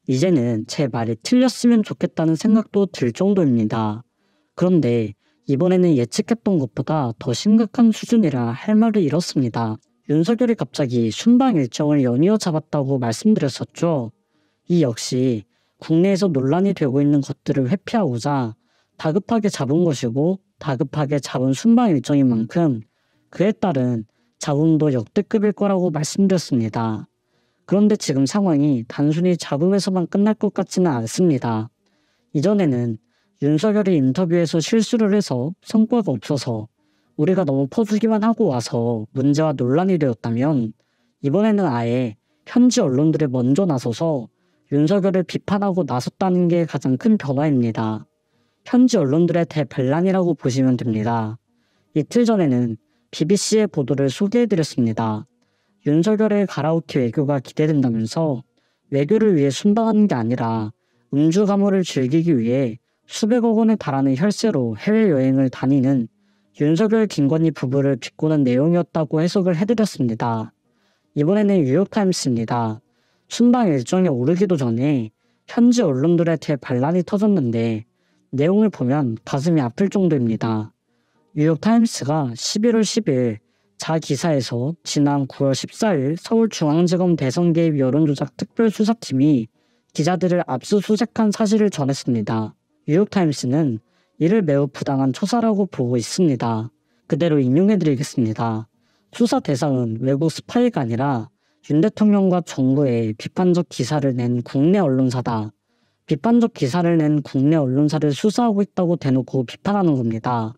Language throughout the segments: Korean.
이제는 제 말이 틀렸으면 좋겠다는 생각도 들 정도입니다. 그런데 이번에는 예측했던 것보다 더 심각한 수준이라 할 말을 잃었습니다. 윤석열이 갑자기 순방 일정을 연이어 잡았다고 말씀드렸었죠. 이 역시 국내에서 논란이 되고 있는 것들을 회피하고자 다급하게 잡은 것이고, 다급하게 잡은 순방 일정인 만큼 그에 따른 잡음도 역대급일 거라고 말씀드렸습니다. 그런데 지금 상황이 단순히 잡음에서만 끝날 것 같지는 않습니다. 이전에는 윤석열이 인터뷰에서 실수를 해서 성과가 없어서 우리가 너무 퍼주기만 하고 와서 문제와 논란이 되었다면, 이번에는 아예 현지 언론들이 먼저 나서서 윤석열을 비판하고 나섰다는 게 가장 큰 변화입니다. 현지 언론들의 대반란이라고 보시면 됩니다. 이틀 전에는 BBC의 보도를 소개해드렸습니다. 윤석열의 가라오케 외교가 기대된다면서 외교를 위해 순방하는 게 아니라 음주 가물을 즐기기 위해 수백억 원에 달하는 혈세로 해외여행을 다니는 윤석열 김건희 부부를 비꼬는 내용이었다고 해석을 해드렸습니다. 이번에는 뉴욕타임스입니다. 순방 일정에 오르기도 전에 현지 언론들의 대반란이 터졌는데 내용을 보면 가슴이 아플 정도입니다. 뉴욕타임스가 11월 10일 자 기사에서 지난 9월 14일 서울중앙지검 대선 개입 여론조작 특별수사팀이 기자들을 압수수색한 사실을 전했습니다. 뉴욕타임스는 이를 매우 부당한 처사라고 보고 있습니다. 그대로 인용해드리겠습니다. 수사 대상은 외국 스파이가 아니라 윤 대통령과 정부의 비판적 기사를 낸 국내 언론사다. 비판적 기사를 낸 국내 언론사를 수사하고 있다고 대놓고 비판하는 겁니다.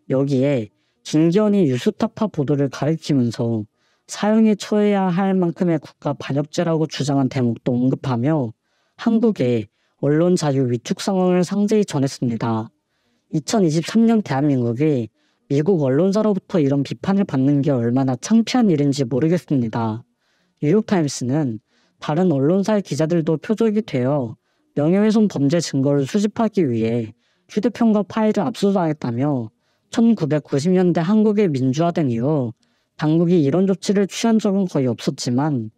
여기에 김기현이 뉴스타파 보도를 가리키면서 사형에 처해야 할 만큼의 국가 반역죄라고 주장한 대목도 언급하며 한국의 언론 자유 위축 상황을 상세히 전했습니다. 2023년 대한민국이 미국 언론사로부터 이런 비판을 받는 게 얼마나 창피한 일인지 모르겠습니다. 뉴욕타임스는 다른 언론사의 기자들도 표적이 되어 명예훼손 범죄 증거를 수집하기 위해 휴대폰과 파일을 압수당했다며 1990년대 한국이 민주화된 이후 당국이 이런 조치를 취한 적은 거의 없었지만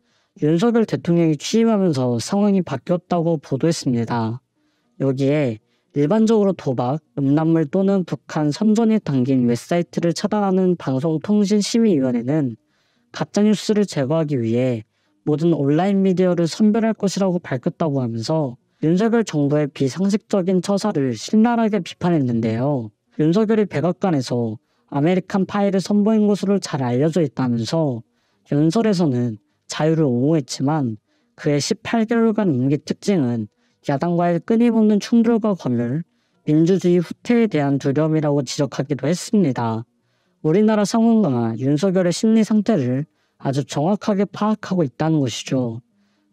윤석열 대통령이 취임하면서 상황이 바뀌었다고 보도했습니다. 여기에 일반적으로 도박, 음란물 또는 북한 선전이 담긴 웹사이트를 차단하는 방송통신심의위원회는 가짜뉴스를 제거하기 위해 모든 온라인 미디어를 선별할 것이라고 밝혔다고 하면서 윤석열 정부의 비상식적인 처사를 신랄하게 비판했는데요. 윤석열이 백악관에서 아메리칸 파이를 선보인 것으로 잘 알려져 있다면서 연설에서는 자유를 옹호했지만 그의 18개월간 임기 특징은 야당과의 끊임없는 충돌과 검열, 민주주의 후퇴에 대한 두려움이라고 지적하기도 했습니다. 우리나라 상황과 윤석열의 심리 상태를 아주 정확하게 파악하고 있다는 것이죠.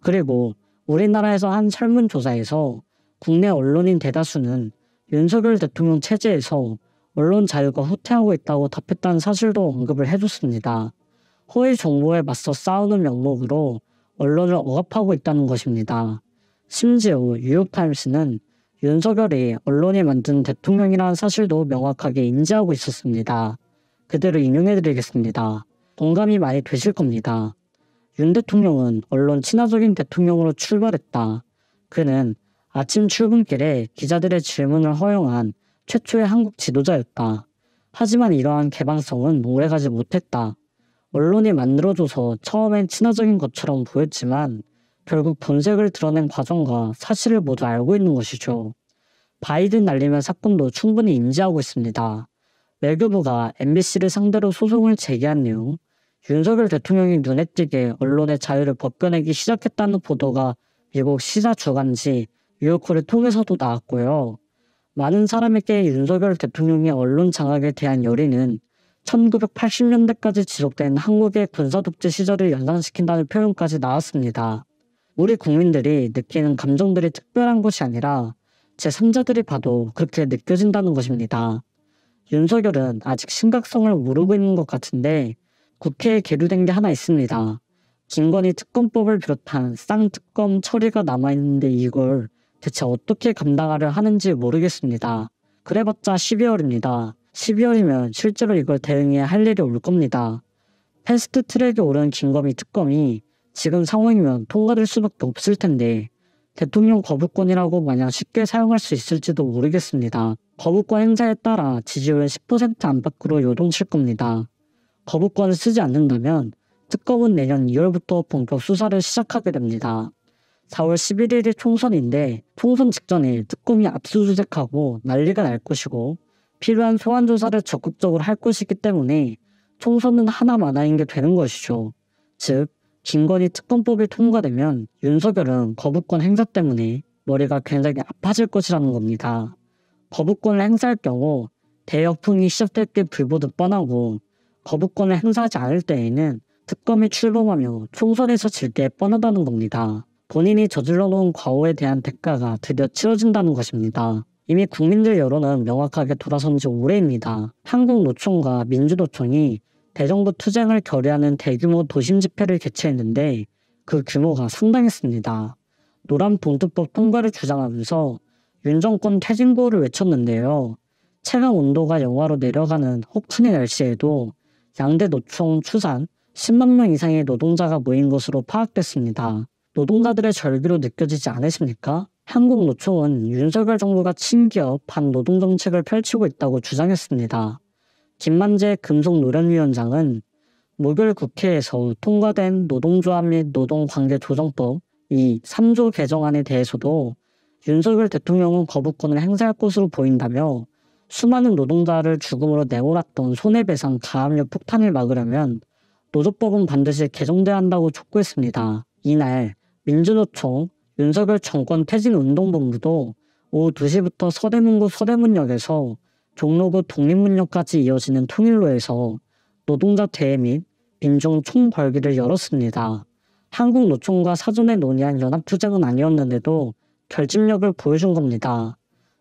그리고 우리나라에서 한 설문조사에서 국내 언론인 대다수는 윤석열 대통령 체제에서 언론 자유가 후퇴하고 있다고 답했다는 사실도 언급을 해줬습니다. 허위 정보에 맞서 싸우는 명목으로 언론을 억압하고 있다는 것입니다. 심지어 뉴욕타임스는 윤석열이 언론이 만든 대통령이라는 사실도 명확하게 인지하고 있었습니다. 그대로 인용해드리겠습니다. 공감이 많이 되실 겁니다. 윤 대통령은 언론 친화적인 대통령으로 출발했다. 그는 아침 출근길에 기자들의 질문을 허용한 최초의 한국 지도자였다. 하지만 이러한 개방성은 오래가지 못했다. 언론이 만들어줘서 처음엔 친화적인 것처럼 보였지만 결국 본색을 드러낸 과정과 사실을 모두 알고 있는 것이죠. 바이든 날리면 사건도 충분히 인지하고 있습니다. 외교부가 MBC를 상대로 소송을 제기한 이후 윤석열 대통령이 눈에 띄게 언론의 자유를 벗겨내기 시작했다는 보도가 미국 시사 주간지 뉴요커를 통해서도 나왔고요. 많은 사람에게 윤석열 대통령의 언론 장악에 대한 열의는 1980년대까지 지속된 한국의 군사독재 시절을 연상시킨다는 표현까지 나왔습니다. 우리 국민들이 느끼는 감정들이 특별한 것이 아니라 제3자들이 봐도 그렇게 느껴진다는 것입니다. 윤석열은 아직 심각성을 모르고 있는 것 같은데 국회에 계류된 게 하나 있습니다. 김건희 특검법을 비롯한 쌍특검 처리가 남아있는데 이걸 대체 어떻게 감당하려 하는지 모르겠습니다. 그래봤자 12월입니다. 12월이면 실제로 이걸 대응해야 할 일이 올 겁니다. 패스트 트랙에 오른 김건희 특검이 지금 상황이면 통과될 수밖에 없을 텐데 대통령 거부권이라고 마냥 쉽게 사용할 수 있을지도 모르겠습니다. 거부권 행사에 따라 지지율은 10% 안팎으로 요동칠 겁니다. 거부권을 쓰지 않는다면 특검은 내년 2월부터 본격 수사를 시작하게 됩니다. 4월 11일이 총선인데 총선 직전에 특검이 압수수색하고 난리가 날 것이고 필요한 소환 조사를 적극적으로 할 것이기 때문에 총선은 하나마나인 게 되는 것이죠. 즉 김건희 특검법이 통과되면 윤석열은 거부권 행사 때문에 머리가 굉장히 아파질 것이라는 겁니다. 거부권을 행사할 경우 대역풍이 시작될 게 불보듯 뻔하고 거부권을 행사하지 않을 때에는 특검이 출범하며 총선에서 질 게 뻔하다는 겁니다. 본인이 저질러 놓은 과오에 대한 대가가 드디어 치러진다는 것입니다. 이미 국민들 여론은 명확하게 돌아선 지 오래입니다. 한국노총과 민주노총이 대정부 투쟁을 결의하는 대규모 도심 집회를 개최했는데 그 규모가 상당했습니다. 노란봉투법 통과를 주장하면서 윤 정권 퇴진구호를 외쳤는데요. 체감 온도가 영하로 내려가는 혹한의 날씨에도 양대 노총 추산 10만 명 이상의 노동자가 모인 것으로 파악됐습니다. 노동자들의 절규로 느껴지지 않으십니까? 한국노총은 윤석열 정부가 친기업 반노동정책을 펼치고 있다고 주장했습니다. 김만재 금속노련위원장은 목요일 국회에서 통과된 노동조합 및 노동관계조정법 이 3조 개정안에 대해서도 윤석열 대통령은 거부권을 행사할 것으로 보인다며 수많은 노동자를 죽음으로 내몰았던 손해배상 가압류 폭탄을 막으려면 노조법은 반드시 개정돼야 한다고 촉구했습니다. 이날 민주노총 윤석열 정권 퇴진운동본부도 오후 2시부터 서대문구 서대문역에서 종로구 독립문역까지 이어지는 통일로에서 노동자 대회 및 민중 총벌기를 열었습니다. 한국노총과 사전에 논의한 연합투쟁은 아니었는데도 결집력을 보여준 겁니다.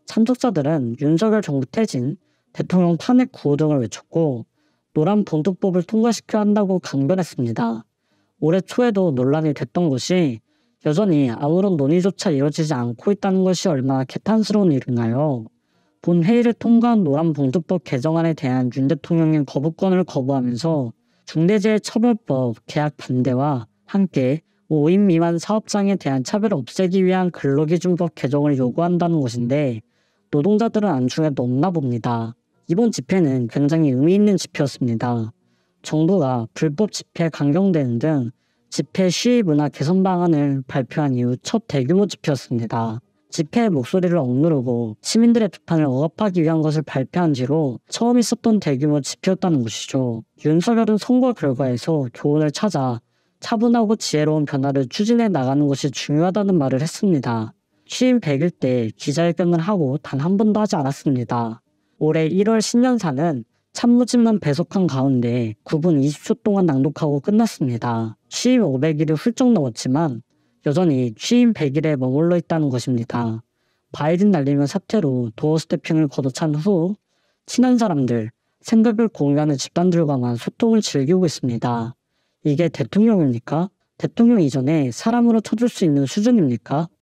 참석자들은 윤석열 정부 퇴진, 대통령 탄핵 구호 등을 외쳤고 노란봉투법을 통과시켜야 한다고 강변했습니다. 올해 초에도 논란이 됐던 것이 여전히 아무런 논의조차 이루어지지 않고 있다는 것이 얼마나 개탄스러운 일인가요? 본 회의를 통과한 노란봉투법 개정안에 대한 윤 대통령의 거부권을 거부하면서 중대재해처벌법 개혁 반대와 함께 5인 미만 사업장에 대한 차별을 없애기 위한 근로기준법 개정을 요구한다는 것인데 노동자들은 안중에 넣나 봅니다. 이번 집회는 굉장히 의미 있는 집회였습니다. 정부가 불법 집회 강경대응 등 집회 시위 문화 개선 방안을 발표한 이후 첫 대규모 집회였습니다. 집회의 목소리를 억누르고 시민들의 비판을 억압하기 위한 것을 발표한 뒤로 처음 있었던 대규모 집회였다는 것이죠. 윤석열은 선거 결과에서 교훈을 찾아 차분하고 지혜로운 변화를 추진해 나가는 것이 중요하다는 말을 했습니다. 취임 100일 때 기자회견을 하고 단 한 번도 하지 않았습니다. 올해 1월 신년사는 찬무집만 배속한 가운데 9분 20초 동안 낭독하고 끝났습니다. 취임 500일이 훌쩍 넘었지만 여전히 취임 100일에 머물러 있다는 것입니다. 바이든 날리면 사태로 도어 스태핑을 걷어찬 후 친한 사람들, 생각을 공유하는 집단들과만 소통을 즐기고 있습니다. 이게 대통령입니까? 대통령 이전에 사람으로 쳐줄 수 있는 수준입니까?